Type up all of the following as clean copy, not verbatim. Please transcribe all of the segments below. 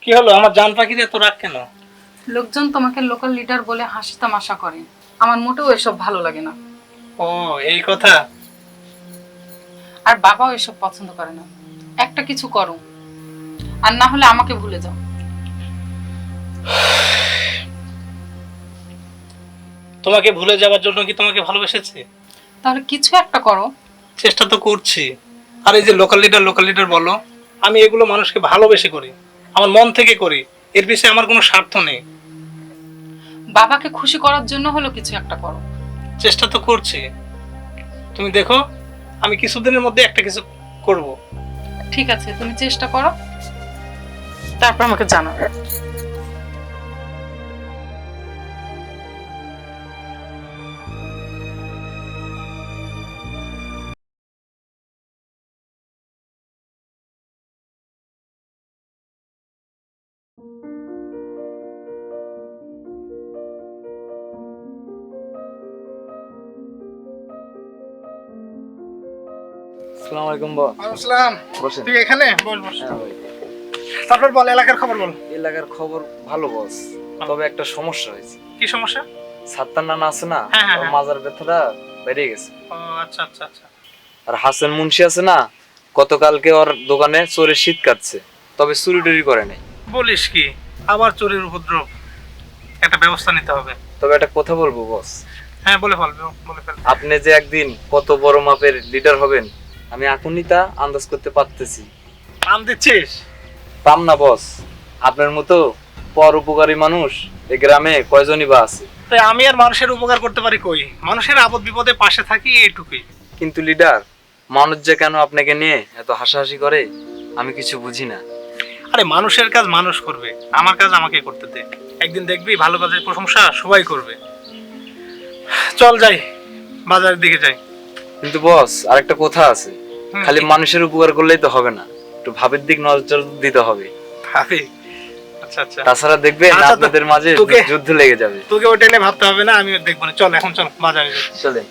কি হলো? আমার জান পাখির এত রাগ কেন? লোকজন তোমাকে লোকাল লিডার বলে হাসি তামাশা করে, আমার মোটেও এসব ভালো লাগে না। ও, এই কথা। আর বাবাও এসব পছন্দ করে না। একটা কিছু করো, আর না হলে আমাকে ভুলে যাও। তোমাকে ভুলে যাওয়ার জন্য কি তোমাকে ভালোবেসেছে? তাহলে কিছু একটা করো। চেষ্টা তো করছি। আর এই যে লোকাল লিডার বলো, আমি এগুলো মানুষকে ভালোবেসে করি, আমার মন থেকে করি। এর পিছনে আমার কোনো স্বার্থ নেই। বাবাকে খুশি করার জন্য হলো কিছু একটা করো। চেষ্টা তো করছি। তুমি দেখো, আমি কিছুদিনের মধ্যে একটা কিছু করব। ঠিক আছে, তুমি চেষ্টা করো, তারপর আমাকে জানাও। আসসালামু আলাইকুম বস। আসসালাম। বসেন। তুই এখানে বল, বস। হ্যাঁ ভাই। তারপর বল, এলাকার খবর বল। এলাকার খবর ভালো বস, তবে একটা সমস্যা হয়েছে। কি সমস্যা? সাত্তার নানা আছে না, হ্যাঁ, হ্যাঁ, ওর হ্যাঁ। মাজার ব্যথাটা বেড়ে গেছে। ও আচ্ছা আচ্ছা আচ্ছা। আর হাসান মুন্সি আছে না, গতকালকে ওর দোকানে চোরের শীত কাটছে, তবে চুরি টুরি করে নাই। বলিস কি? আবার চোরের উপদ্রব? একটা ব্যবস্থা নিতে হবে। তবে একটা কথা বলবো বস, হ্যাঁ, বলে ফেল, বলে ফেল। আপনি যে একদিন কত বড় মাপের লিডার হবেন, আমি এখনই তা আন্দাজ করতে পারতেছি। নাম দিচ্ছিস? পাম না বস, আপনার মতো পর উপকারী মানুষ এই গ্রামে কয়জনই বা আছে। তাই আমি আর মানুষের উপকার করতে পারি কই? মানুষের আপদ বিপদে পাশে থাকি, এইটুকুই। কিন্তু লিডার, মানুষ যে কেন আপনাকে নিয়ে এত হাসাহাসি করে আমি কিছু বুঝি না। আরে, মানুষের কাজ মানুষ করবে, আমার কাজ আমাকে করতে দে। একদিন দেখবি ভালো কাজের প্রশংসা সবাই করবে। চল যাই, বাজারের দিকে যাই। কিন্তু বস, আরেকটা কথা আছে, হুম, খালি কি? মানুষের উপকার করলেই তো হবে না, একটু ভাবের দিক নজর দিতে হবে। ভাবি? আচ্ছা আচ্ছা। তাছাড়া দেখবেন আচ্ছা, তো আপনাদের মাঝে তোকে- যুদ্ধ লেগে যাবে। তোকে ওটা নিয়ে ভাবতে হবে না, আমি দেখবো না। চল এখন, চল বাজারে যাই। চলেন।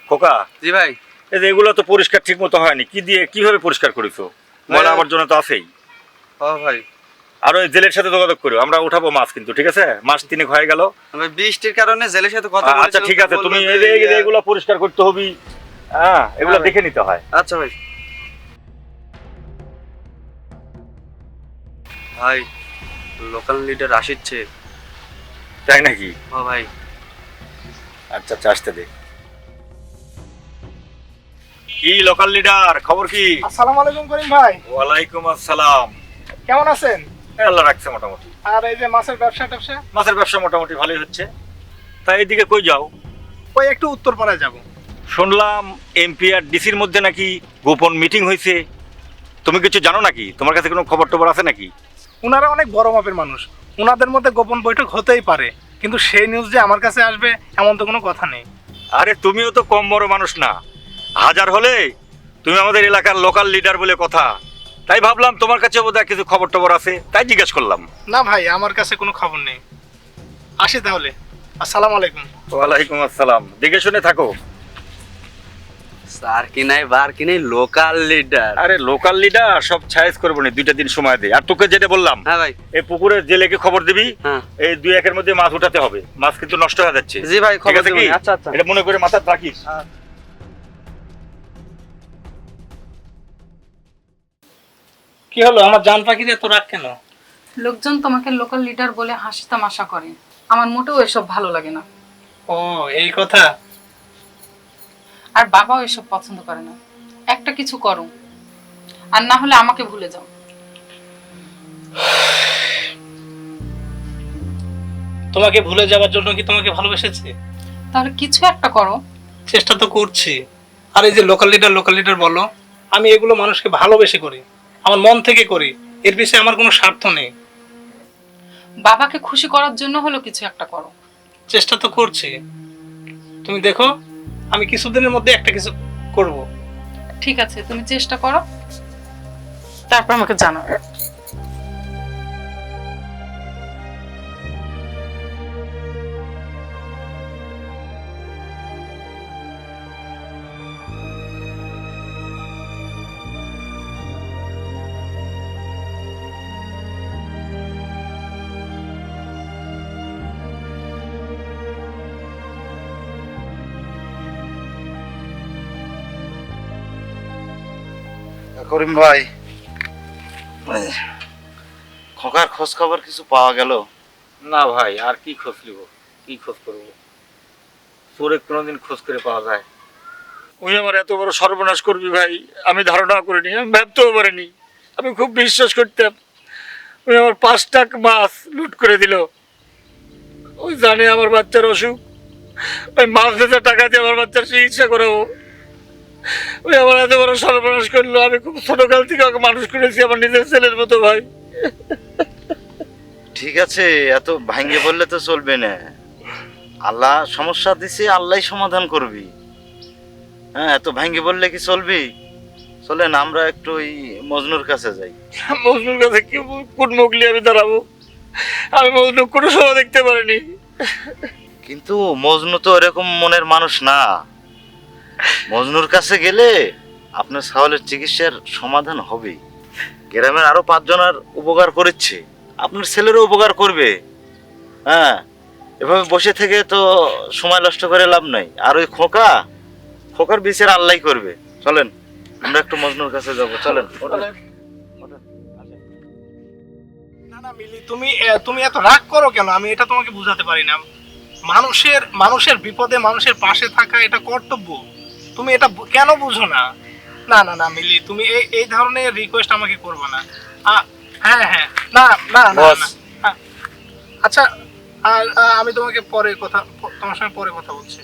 খোকা, জি ভাই। এই যে এগুলো তো পরিষ্কার ঠিক মতো হয়নি, কি দিয়ে কিভাবে পরিষ্কার করিছো? ময়লা আবর্জনা তো আছেই। ও ভাই, আর ওই জেলের সাথে যোগাযোগ করো, আমরা উঠাবো মাছ কিন্তু, ঠিক আছে? মাস 3 হয়ে গেল। আমি বৃষ্টির কারণে জেলের সাথে কথা আচ্ছা বলেছিলাম, ঠিক আছে, তো তুমি বললো এই যে যে এগুলো পরিষ্কার করতে হবে। হ্যাঁ, এগুলো ভাই। দেখে নিতে হয়। আচ্ছা ভাই। ভাই, লোকাল লিডার আসছে। তাই নাকি? ও ভাই। আচ্ছা আচ্ছা, আসতে দে। কি লোকাল লিডার, খবর কি? আসসালামু আলাইকুম করিম ভাই। ওয়ালাইকুম আসসালাম। কেমন আছেন? আল্লাহ রাখছে মোটামুটি। আর এই যে মাছের ব্যবসা ট্যাবসা? মাছের ব্যবসা মোটামুটি ভালোই হচ্ছে। তাই এইদিকে কই যাও? ওই একটু উত্তরপাড়ায় যাব। শুনলাম এমপি আর ডিসির মধ্যে নাকি গোপন মিটিং হয়েছে। তুমি কিছু জানো নাকি? তোমার কাছে কোনো খবর টবর আছে নাকি? ওনারা অনেক বড় মাপের মানুষ, ওনাদের মধ্যে গোপন বৈঠক হতেই পারে, কিন্তু সেই নিউজ যে আমার কাছে আসবে এমন তো কোনো কথা নেই। আরে তুমিও তো কম বড় মানুষ না, হাজার হলে তুমি আমাদের এলাকার লোকাল লিডার বলে কথা। তাই ভাবলাম তোমার কাছে বোধহয় কিছু খবর টবর আছে, তাই জিজ্ঞেস করলাম। না ভাই, আমার কাছে কোনো খবর নেই। আসি তাহলে, আসসালামু আলাইকুম। ওয়ালাইকুম আসসালাম। দেখে শুনে থাকো। স্যার কি নাই বার কি নাই, লোকাল লিডার। আরে লোকাল লিডার সব ছাইজ করবো না, 2টা দিন সময় দে। আর তোকে যেটা বললাম, হ্যাঁ ভাই। এই পুকুরের জেলেকে খবর দিবি, হ্যাঁ এই 2-1 মধ্যে মাছ উঠাতে হবে। মাছ কিন্তু নষ্ট হয়ে যাচ্ছে। জি ভাই, ঠিক খবর আছে দেবো। কি? আচ্ছা আচ্ছা। এটা মনে করে মাথায় রাখিস। কি হলো? আমার জান পাখির এত রাগ কেন? লোকজন তোমাকে লোকাল লিডার বলে হাসি তামাশা করে, আমার মোটেও এসব ভালো লাগে না। ও, এই কথা। আর বাবাও এসব পছন্দ করে না। একটা কিছু করো, আর না হলে আমাকে ভুলে যাও। তোমাকে ভুলে যাওয়ার জন্য কি তোমাকে ভালোবেসেছে? তাহলে কিছু একটা করো। চেষ্টা তো করছি। আর এই যে লোকাল লিডার বলো, আমি এগুলো মানুষকে ভালোবেসে করি, আমার মন থেকে করি। এর পিছনে আমার কোনো স্বার্থ নেই। বাবাকে খুশি করার জন্য হলো কিছু একটা করো। চেষ্টা তো করছি। তুমি দেখো, আমি কিছুদিনের মধ্যে একটা কিছু করব। ঠিক আছে, তুমি চেষ্টা করো, তারপর আমাকে জানাও। করিম ভাই, খোকার খোঁজ খবর কিছু পাওয়া গেল? না ভাই, আর কি খোঁজ নিব, কি খোঁজ করবো? চোরে কোনোদিন খোঁজ করে পাওয়া যায়? ওই আমার এত বড় সর্বনাশ করবি ভাই, আমি ধারণা করিনি, আমি ভাবতেও পারিনি। আমি খুব বিশ্বাস করতাম। ওই আমার 5 টাক মাছ লুট করে দিল। ওই জানে আমার বাচ্চার অসুখ, ওই মাছ বেচার টাকা দিয়ে আমার বাচ্চার চিকিৎসা করাবো। ওই আমার এত বড় সর্বনাশ করলো। আমি খুব ছোটকাল থেকে ওকে মানুষ করেছি আমার নিজের ছেলের মতো ভাই। ঠিক আছে, এত ভাঙ্গে বললে তো চলবে না। আল্লাহ সমস্যা দিছে, আল্লাহ সমাধান করবি। হ্যাঁ, এত ভাঙ্গে বললে কি চলবি? চলেন আমরা একটু ওই মজনুর কাছে যাই। মজনুর কাছে কি কোন মুখলি আমি দাঁড়াবো? আমি মজনু কোনো সময় দেখতে পারিনি। কিন্তু মজনু তো এরকম মনের মানুষ না। মজনুর কাছে গেলে আপনার ছাগলের চিকিৎসার সমাধান হবে। গ্রামের আরো 5 জনের উপকার করেছে, আপনার ছেলেরও উপকার করবে। হ্যাঁ, এভাবে বসে থেকে তো সময় নষ্ট করে লাভ নাই। আর ওই খোকার বিচার আল্লাহ করবে। চলেন আমরা একটু মজনুর কাছে যাব, চলেন। না না মিলি, তুমি এত রাগ করো কেন? আমি এটা তোমাকে বুঝাতে পারি না। মানুষের বিপদে মানুষের পাশে থাকা এটা কর্তব্য। তুমি এটা কেন বুঝো না? না না না মিলি, তুমি এই ধরনের রিকোয়েস্ট আমাকে করবে না। হ্যাঁ হ্যাঁ, না না না বস। না। আচ্ছা, আর আমি তোমাকে তোমার সঙ্গে পরে কথা বলছি।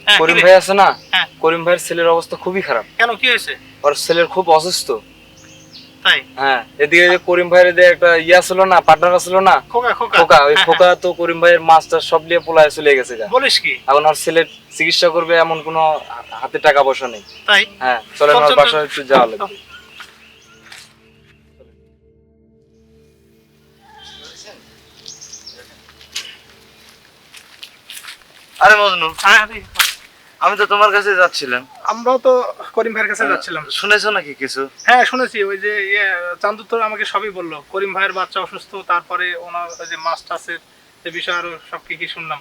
হ্যাঁ, করিম কি রে? ভাই আছে না, হ্যাঁ। করিম ভাইয়ের ছেলের অবস্থা খুবই খারাপ। কেন, কি হয়েছে? ওর ছেলের খুব অসুস্থ। তাই? হ্যাঁ, এদিকে যে করিম ভাইয়ের যে একটা ছিল না, পার্টনার ছিল না, খোকা খোকা, ওই হ্যাঁ, খোকা তো করিম ভাইয়ের মাছটা সব নিয়ে পলায় চলে গেছে গা। বলিস কি? এখন ওর ছেলের চিকিৎসা করবে এমন কোনো হাতে টাকা পয়সা নেই। তাই? হ্যাঁ, চলেন চল, ওর চল, বাসায় একটু যাওয়া লাগবে। আরে মজনু, হ্যাঁ, আমি তো তোমার কাছে যাচ্ছিলাম। আমরাও তো করিম ভাইয়ের কাছে যাচ্ছিলাম। শুনেছো নাকি কিছু? হ্যাঁ শুনেছি, ওই যে চান্দু তো আমাকে সবই বললো। করিম ভাইয়ের বাচ্চা অসুস্থ, তারপরে ওনার ওই যে মাস্টার্সের যে বিষয়, আরো সব কি শুনলাম।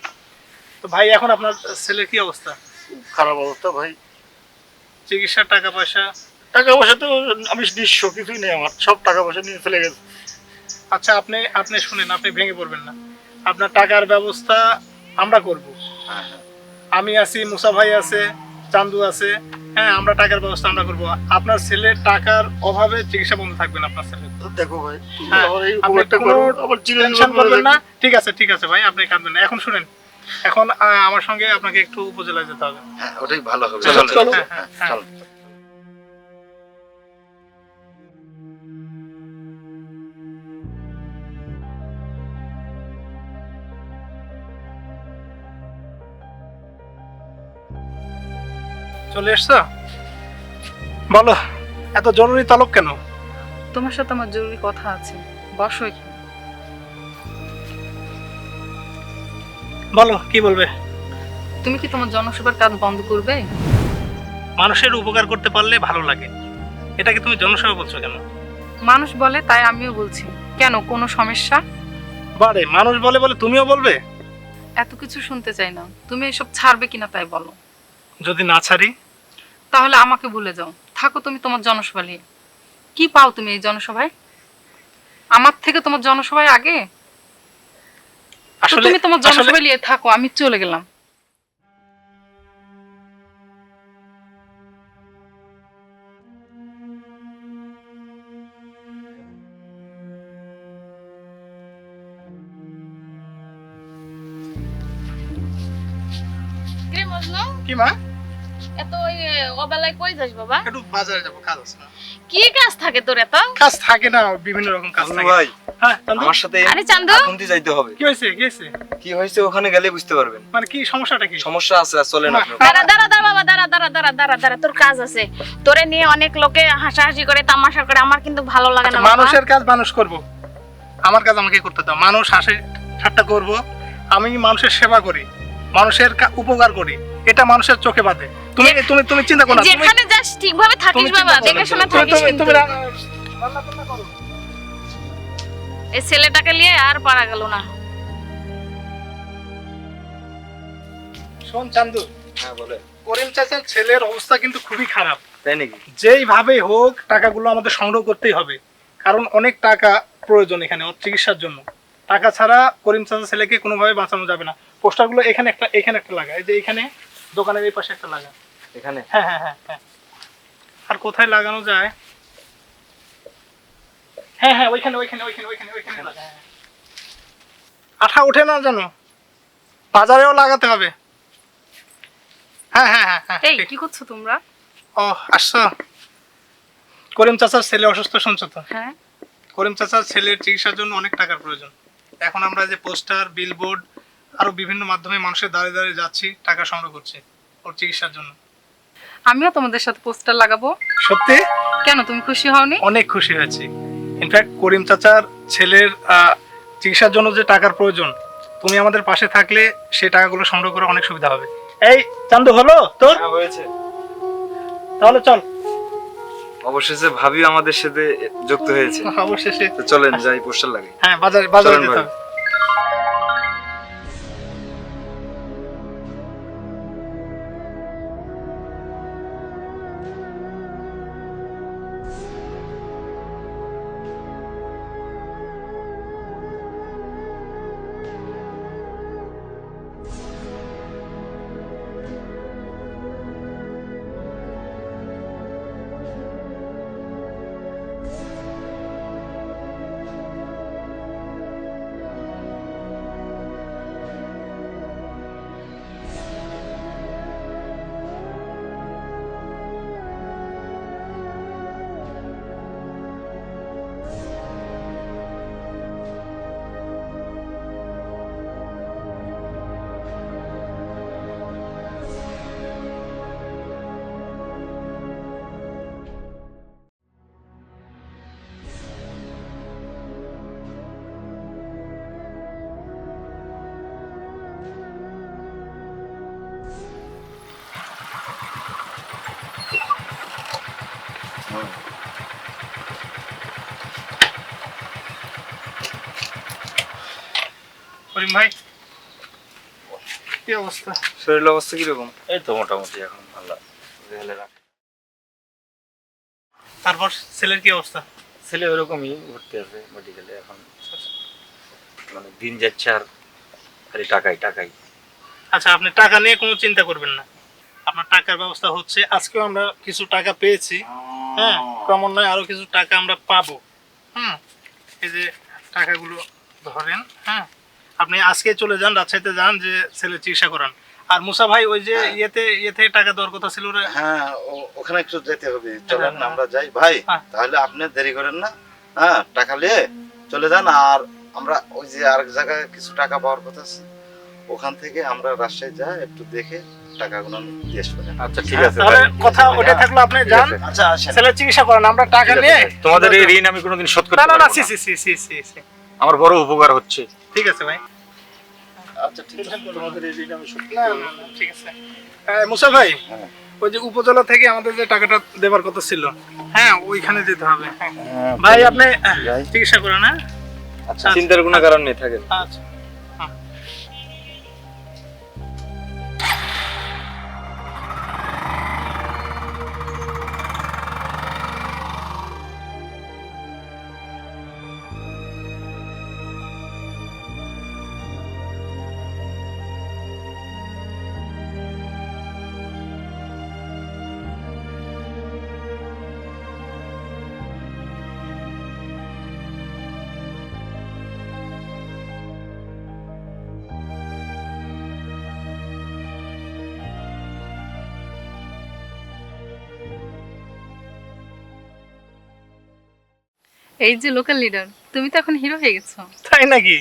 তো ভাই, এখন আপনার ছেলের কি অবস্থা? খারাপ অবস্থা ভাই। চিকিৎসার টাকা পয়সা? টাকা পয়সা তো আমি নিঃস্ব, কিছুই নেই আমার, সব টাকা পয়সা নিয়ে চলে গেছে। আচ্ছা, আপনি শুনেন, আপনি ভেঙে পড়বেন না। আপনার টাকার ব্যবস্থা আমরা করব। আমি আছি, মুসা ভাই আছে, চান্দু আছে। হ্যাঁ, আমরা টাকার ব্যবস্থা আমরা করব। আপনার ছেলের টাকার অভাবে চিকিৎসা বন্ধ থাকবে না আপনার ছেলের। দেখো ভাই, হ্যাঁ, আমার এই আপনি উপকারটা কোনো করো, আমার চিরদিন টেনশন মনে করবেন না। রাখবে। ঠিক আছে ভাই, আপনি কাঁদবেন না। এখন শুনেন, এখন আমার সঙ্গে আপনাকে একটু উপজেলায় যেতে হবে। হ্যাঁ, ওটাই ভালো হবে। চলো, চলো। হ্যাঁ, হ্যাঁ, হ্যাঁ। চলো। চলে এসছো? বলো, এত জরুরি তলব কেন? তোমার সাথে আমার জরুরি কথা আছে, বসো একটু। বলো, কি বলবে? তুমি কি তোমার জনসেবার কাজ বন্ধ করবে? মানুষের উপকার করতে পারলে ভালো লাগে, এটাকে তুমি জনসেবা বলছো কেন? মানুষ বলে তাই আমিও বলছি। কেন, কোনো সমস্যা? বারে, মানুষ বলে বলে তুমিও বলবে? এত কিছু শুনতে চাই না, তুমি এসব ছাড়বে কিনা তাই বলো। যদি না ছাড়ি? তাহলে আমাকে ভুলে যাও, থাকো তুমি তোমার জনসভা নিয়ে। কি পাও তুমি এই জনসভায়? আমার থেকে তোমার জনসভায় আগে। তো আসলে তুমি তোমার আসলে জনসভায় নিয়ে থাকো, আমি চলে গেলাম। কে মজনু? কি মা? এত ওই অবেলায় কই যাস বাবা? একটু বাজারে যাবো, কাজ আছে না? কি কাজ থাকে তোর এত? কাজ থাকে না, বিভিন্ন রকম কাজ থাকে। ভাই, হ্যাঁ চান্দু? আমার সাথে আরে চান্দু, এখনই যাইতে হবে। কি হয়েছে? কি হয়েছে ওখানে গেলে বুঝতে পারবেন। মানে কি সমস্যাটা কি? সমস্যা আছে, চলেন আপনি। দাঁড়া দাঁড়া দাঁড়া বাবা, দাঁড়া, তোর কাজ আছে। তোরে নিয়ে অনেক লোকে হাসাহাসি করে, তামাশা করে, আমার কিন্তু ভালো লাগে না বাবা। মানুষের কাজ মানুষ করব, আমার কাজ আমাকে করতে দাও। মানুষ হাসে ঠাট্টা করব, আমি মানুষের সেবা করি, মানুষের উপকার করি, এটা মানুষের চোখে বাঁধে। তুমি তুমি তুমি চিন্তা করো না। যেখানে যাস ঠিকভাবে থাকিস বাবা, দেখে শুনে থাকিস কিন্তু। রান্না বান্না করো। এই ছেলেটাকে নিয়ে আর পারা গেল না। শোন চান্দু, হ্যাঁ বলে। করিম চাচার ছেলের অবস্থা কিন্তু খুবই খারাপ। তাই নাকি? যেইভাবেই হোক টাকাগুলো আমাদের সংগ্রহ করতেই হবে, কারণ অনেক টাকা প্রয়োজন এখানে ওর চিকিৎসার জন্য। টাকা ছাড়া করিম চাচা ছেলেকে কোনোভাবে বাঁচানো যাবে না। পোস্টারগুলো এখানে একটা লাগা, এই যে এখানে দোকানের এই পাশে একটা লাগা। এখানে? হ্যাঁ হ্যাঁ হ্যাঁ হ্যাঁ। আর কোথায় লাগানো যায়? হ্যাঁ হ্যাঁ, ওইখানে লাগা। হ্যাঁ। আঠা ওঠে না জানো, বাজারেও লাগাতে হবে। হ্যাঁ হ্যাঁ হ্যাঁ হ্যাঁ। এই ঠিক। কি করছো তোমরা? ও আসছো, করিম চাচার ছেলে অসুস্থ শুনছো তো? হ্যাঁ। করিম চাচার ছেলের চিকিৎসার জন্য অনেক টাকার প্রয়োজন। এখন আমরা যে পোস্টার, বিলবোর্ড আরো বিভিন্ন মাধ্যমে মানুষের দাঁড়িয়ে দাঁড়িয়ে যাচ্ছি, টাকা সংগ্রহ করছি ওর চিকিৎসার জন্য। আমিও তোমাদের সাথে পোস্টার লাগাবো। সত্যি কেন, তুমি খুশি হওনি? অনেক খুশি হয়েছি। ইনফ্যাক্ট করিম চাচার ছেলের চিকিৎসার জন্য যে টাকার প্রয়োজন, তুমি আমাদের পাশে থাকলে সেই টাকাগুলো সংগ্রহ করা অনেক সুবিধা হবে। এই চান্দু, হলো তোর? হ্যাঁ, হয়েছে। তাহলে চল। অবশেষে ভাবি আমাদের সাথে যুক্ত হয়েছে। অবশেষে তো চলেন যাই পোস্টার লাগাই। হ্যাঁ, বাজারে চলেন যেতে ভাই। হবে। করিম ভাই, কি অবস্থা? শরীরের অবস্থা কিরকম? এই তো মোটামুটি এখন ভালো। তারপর ছেলের কি অবস্থা? ছেলে ওরকমই ভর্তি আছে মেডিকেলে এখন। মানে দিন যাচ্ছে আর খালি টাকাই। আচ্ছা, আপনি টাকা নিয়ে কোনো চিন্তা করবেন না, আপনার টাকার ব্যবস্থা হচ্ছে। আজকেও আমরা কিছু টাকা পেয়েছি, হ্যাঁ, ক্রমান্বয়ে আরো কিছু টাকা আমরা পাবো। এই যে টাকাগুলো ধরেন, হ্যাঁ, আপনি আজকে চলে যান, রাজশাহীতে যান, যে ছেলে চিকিৎসা করান। আর মুসা ভাই, ওই যে ইয়েতে টাকা দেওয়ার কথা ছিল রে। হ্যাঁ, ওখানে একটু যেতে হবে। চলেন আমরা যাই ভাই। হ্যাঁ। তাহলে আপনি দেরি করেন না, হ্যাঁ, টাকা নিয়ে চলে যান। আর আমরা ওই যে আরেক জায়গায় কিছু টাকা পাওয়ার কথা আছে, ওখান থেকে আমরা রাজশাহী যাই, একটু দেখে টাকাগুলো দিয়ে আসবেন। আচ্ছা ঠিক আছে তাহলে ভাই। কথা ওটা থাকলো, আপনি ঠিক যান, আছে। আচ্ছা আসেন। ছেলে চিকিৎসা করান, আমরা টাকা ঠিক আছে নিয়ে। ভাই। তোমাদের এই ঋণ আমি কোনোদিন শোধ করতে না না পারবো না, না। সি। আমার বড় উপকার হচ্ছে। ঠিক আছে ভাই। আচ্ছা ঠিক আছে, তোমাদের এই ঋণ আমি শোধ না না না, ঠিক আছে। মুসা ভাই, হ্যাঁ। ওই যে উপজেলা থেকে আমাদের যে টাকাটা দেবার কথা ছিল, হ্যাঁ, ওইখানে যেতে হবে। ভাই আপনি যাই। চিকিৎসা করেন, হ্যাঁ? আচ্ছা, চিন্তার কোনো কারণ নেই, থাকেন। আচ্ছা। এই যে লোকাল লিডার, তুমি তো এখন হিরো হয়ে গেছো। তাই নাকি?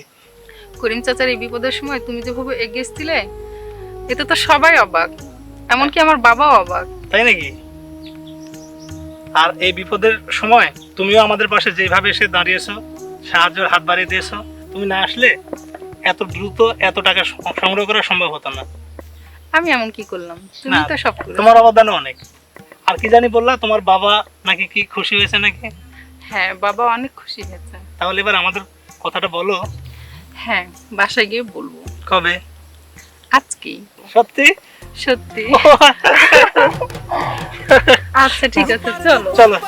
করিম চাচার এই বিপদের সময় তুমি যেভাবে এগিয়ে এসেছিলে, এতে তো সবাই অবাক, এমনকি আমার বাবাও অবাক। তাই নাকি? আর এই বিপদের সময় তুমিও আমাদের পাশে যেভাবে এসে দাঁড়িয়েছো, সাহায্যের হাত বাড়িয়ে দিয়েছো, তুমি না আসলে এত দ্রুত এত টাকা সংগ্রহ করা সম্ভব হতো না। আমি এমন কি করলাম? তুমি না, তো সব করেছো। তোমার অবদানও অনেক। আর কি জানি বললা, তোমার বাবা নাকি কি খুশি হয়েছে নাকি? হ্যাঁ, বাবা অনেক খুশি হয়েছে। তাহলে এবার আমাদের কথাটা বলো। হ্যাঁ, বাসায় গিয়ে বলবো। কবে? আজকেই। সত্যি? সত্যি আচ্ছা ঠিক আছে চলো চলো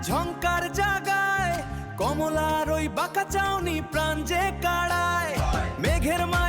ঝংকার জাগায় কমলার ওই বাঁকা চাউনি প্রাণ যে কাড়ায় মেঘের মায়া